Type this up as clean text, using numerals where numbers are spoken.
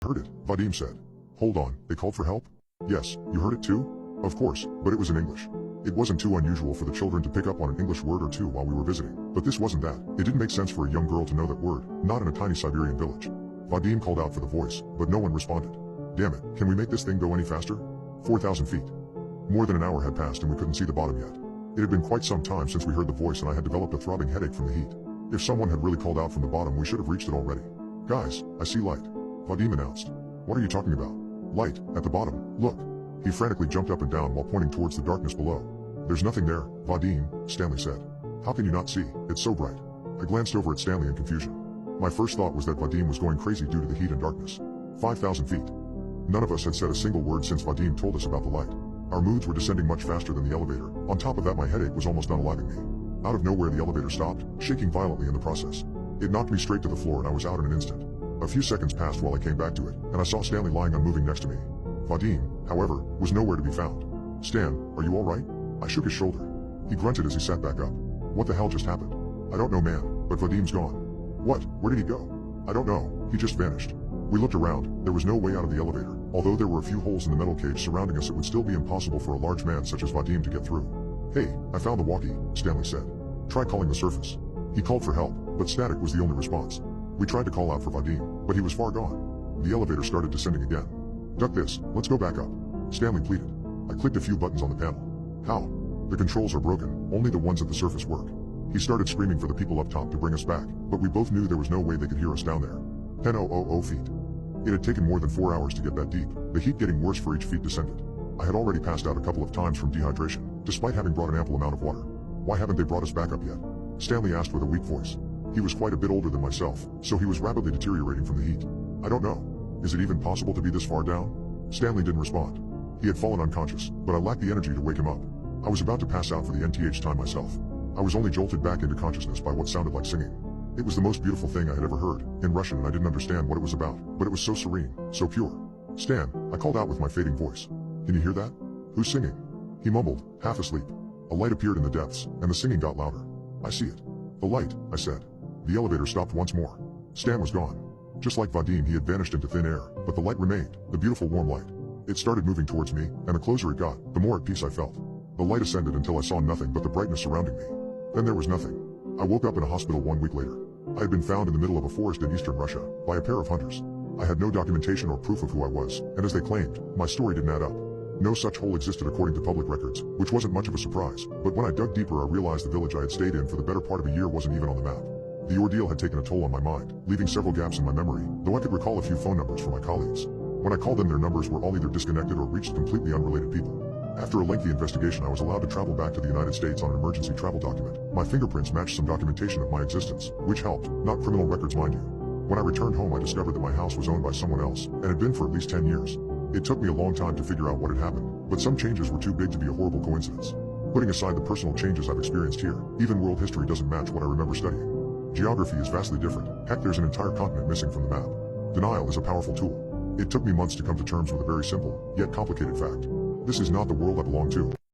Heard it, Vadim said. Hold on, they called for help? Yes, you heard it too? Of course, but it was in English. It wasn't too unusual for the children to pick up on an English word or two while we were visiting, but this wasn't that. It didn't make sense for a young girl to know that word, not in a tiny Siberian village. Vadim called out for the voice, but no one responded. Damn it, can we make this thing go any faster? 4,000 feet. More than an hour had passed and we couldn't see the bottom yet. It had been quite some time since we heard the voice and I had developed a throbbing headache from the heat. If someone had really called out from the bottom, we should have reached it already. Guys, I see light. Vadim announced. What are you talking about? Light, at the bottom, look. He frantically jumped up and down while pointing towards the darkness below. There's nothing there, Vadim, Stanley said. How can you not see? It's so bright. I glanced over at Stanley in confusion. My first thought was that Vadim was going crazy due to the heat and darkness. 5,000 feet. None of us had said a single word since Vadim told us about the light. Our moods were descending much faster than the elevator. On top of that, my headache was almost unaliving me. Out of nowhere, the elevator stopped, shaking violently in the process. It knocked me straight to the floor and I was out in an instant. A few seconds passed while I came back to it, and I saw Stanley lying unmoving next to me. Vadim, however, was nowhere to be found. Stan, are you alright? I shook his shoulder. He grunted as he sat back up. What the hell just happened? I don't know, man, but Vadim's gone. What? Where did he go? I don't know, he just vanished. We looked around. There was no way out of the elevator. Although there were a few holes in the metal cage surrounding us, it would still be impossible for a large man such as Vadim to get through. Hey, I found the walkie, Stanley said. Try calling the surface. He called for help, but static was the only response. We tried to call out for Vadim, but he was far gone. The elevator started descending again. Duck this, let's go back up. Stanley pleaded. I clicked a few buttons on the panel. How? The controls are broken, only the ones at the surface work. He started screaming for the people up top to bring us back, but we both knew there was no way they could hear us down there. 10,000 feet. It had taken more than 4 hours to get that deep, the heat getting worse for each feet descended. I had already passed out a couple of times from dehydration, despite having brought an ample amount of water. Why haven't they brought us back up yet? Stanley asked with a weak voice. He was quite a bit older than myself, so he was rapidly deteriorating from the heat. I don't know. Is it even possible to be this far down? Stanley didn't respond. He had fallen unconscious, but I lacked the energy to wake him up. I was about to pass out for the nth time myself. I was only jolted back into consciousness by what sounded like singing. It was the most beautiful thing I had ever heard, in Russian, and I didn't understand what it was about, but it was so serene, so pure. Stan, I called out with my fading voice. Can you hear that? Who's singing? He mumbled, half asleep. A light appeared in the depths, and the singing got louder. I see it. The light, I said. The elevator stopped once more. Stan was gone. Just like Vadim, he had vanished into thin air, but the light remained, the beautiful warm light. It started moving towards me, and the closer it got, the more at peace I felt. The light ascended until I saw nothing but the brightness surrounding me. Then there was nothing. I woke up in a hospital 1 week later. I had been found in the middle of a forest in eastern Russia, by a pair of hunters. I had no documentation or proof of who I was, and as they claimed, my story didn't add up. No such hole existed according to public records, which wasn't much of a surprise, but when I dug deeper I realized the village I had stayed in for the better part of a year wasn't even on the map. The ordeal had taken a toll on my mind, leaving several gaps in my memory, though I could recall a few phone numbers from my colleagues. When I called them, their numbers were all either disconnected or reached completely unrelated people. After a lengthy investigation, I was allowed to travel back to the United States on an emergency travel document. My fingerprints matched some documentation of my existence, which helped, not criminal records mind you. When I returned home, I discovered that my house was owned by someone else, and had been for at least 10 years. It took me a long time to figure out what had happened, but some changes were too big to be a horrible coincidence. Putting aside the personal changes I've experienced here, even world history doesn't match what I remember studying. Geography is vastly different. Heck, there's an entire continent missing from the map. Denial is a powerful tool. It took me months to come to terms with a very simple, yet complicated fact. This is not the world I belong to.